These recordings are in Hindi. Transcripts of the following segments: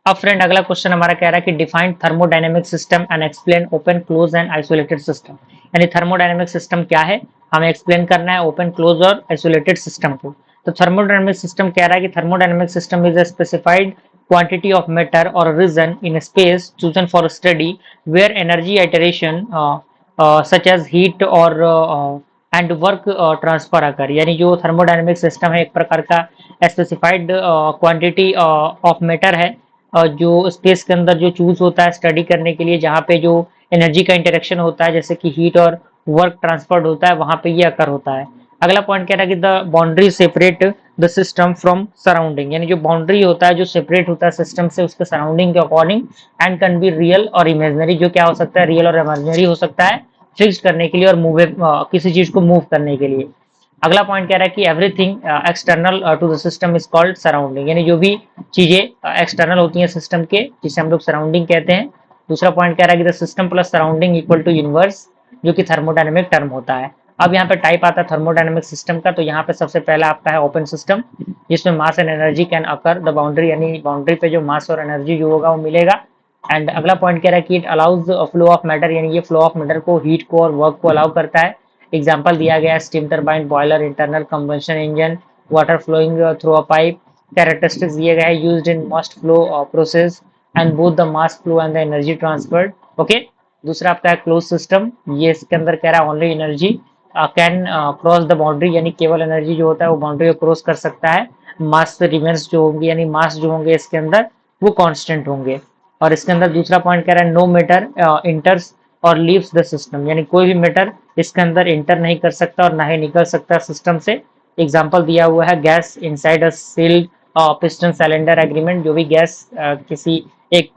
अब फ्रेंड अगला क्वेश्चन हमारा कह रहा है कि define thermodynamic system and explain open close and isolated system. यानी थर्मोडायनेमिक सिस्टम क्या है, हमें एक्सप्लेन करना है ओपन क्लोज और आइसोलेटेड सिस्टम को। तो थर्मोडायनेमिक सिस्टम कह रहा है कि thermodynamic system is a specified quantity of matter or region in space chosen for study where energy iteration such as heat or and work transfer occur. यानी जो थर्मोडायनेमिक सिस्टम है एक प्रकार का स्पेसिफाइड क्वांटिटी ऑफ मैटर है जो स्पेस के अंदर जो चूज होता है स्टडी करने के लिए, जहाँ पे जो एनर्जी का इंटरेक्शन होता है जैसे कि हीट और वर्क ट्रांसफर्ड होता है, वहां पे ये अकर होता है। अगला पॉइंट कह रहा है कि the boundary separate the system from surrounding. यानी जो बाउंड्री होता है जो सेपरेट होता है सिस्टम से उसके सराउंडिंग के according, and can be real और इमेजिनरी। जो क्या हो सकता है, रियल और इमेजिनरी हो सकता है फिक्स करने के लिए और मूव किसी चीज को मूव करने के लिए। अगला पॉइंट कह रहा है कि everything external to the system is called surrounding. यानी जो भी चीजें एक्सटर्नल होती हैं सिस्टम के, जिसे हम लोग सराउंडिंग कहते हैं। दूसरा पॉइंट कह रहा है कि the system plus surrounding equal to universe, जो कि थर्मोडायनेमिक टर्म होता है। अब यहाँ पे टाइप आता है थर्मोडायनेमिक सिस्टम का, तो यहाँ पे सबसे पहला आपका है ओपन सिस्टम, जिसमें mass and energy can occur the boundary. यानी बाउंड्री पे जो मास और एनर्जी जो होगा वो मिलेगा। एंड अगला पॉइंट कह रहा है कि it allows flow of matter. यानी ये फ्लो ऑफ मैटर को, हीट को और वर्क को अलाउ करता है। एग्जाम्पल दिया गया है steam turbine, boiler, internal combustion engine, water flowing through a pipe. Characteristics दिए गए हैं used in most flow process and both the mass flow and the energy transferred. Okay. दूसरा आपका है क्लोज सिस्टम। ये इसके अंदर कह रहा है only energy can cross the boundary. यानी केवल एनर्जी जो होता है वो बाउंड्री को क्रॉस कर सकता है। मास रिमेन्स जो होंगे, यानी मास जो होंगे इसके अंदर वो कांस्टेंट होंगे। और इसके अंदर दूसरा पॉइंट कह रहा है नो मैटर इंटर्स और लीव्स द सिस्टम। यानी कोई भी मैटर इसके अंदर इंटर नहीं कर सकता और ना ही निकल सकता सिस्टम से। एग्जाम्पल दिया हुआ है gas inside a sealed piston cylinder agreement. जो भी गैस किसी एक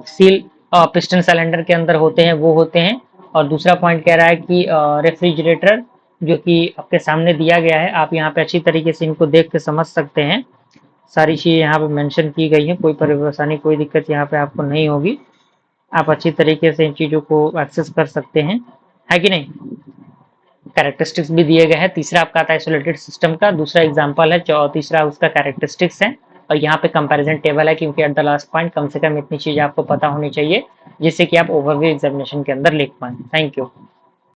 सील पिस्टन सिलेंडर के अंदर होते हैं वो होते हैं। और दूसरा पॉइंट कह रहा है कि रेफ्रिजरेटर, जो कि आपके सामने दिया गया है, आप यहाँ पे अच्छी तरीके से इनको देख के समझ सकते हैं। सारी चीजें यहाँ पे मेंशन की गई है, कोई परेशानी कोई दिक्कत यहाँ पे आपको नहीं होगी। आप अच्छी तरीके से इन चीजों को एक्सेस कर सकते हैं, है कि नहीं। कैरेक्टरिस्टिक्स भी दिए गए हैं। तीसरा आपका आता है आइसोलेटेड सिस्टम का, दूसरा एग्जांपल है, तीसरा उसका कैरेक्टरिस्टिक्स है। और यहाँ पे कंपैरिजन टेबल है, क्योंकि एट द लास्ट पॉइंट कम से कम इतनी चीज आपको पता होनी चाहिए जिससे कि आप ओवरव्यू एग्जामिनेशन के अंदर लिख पाए। Thank you.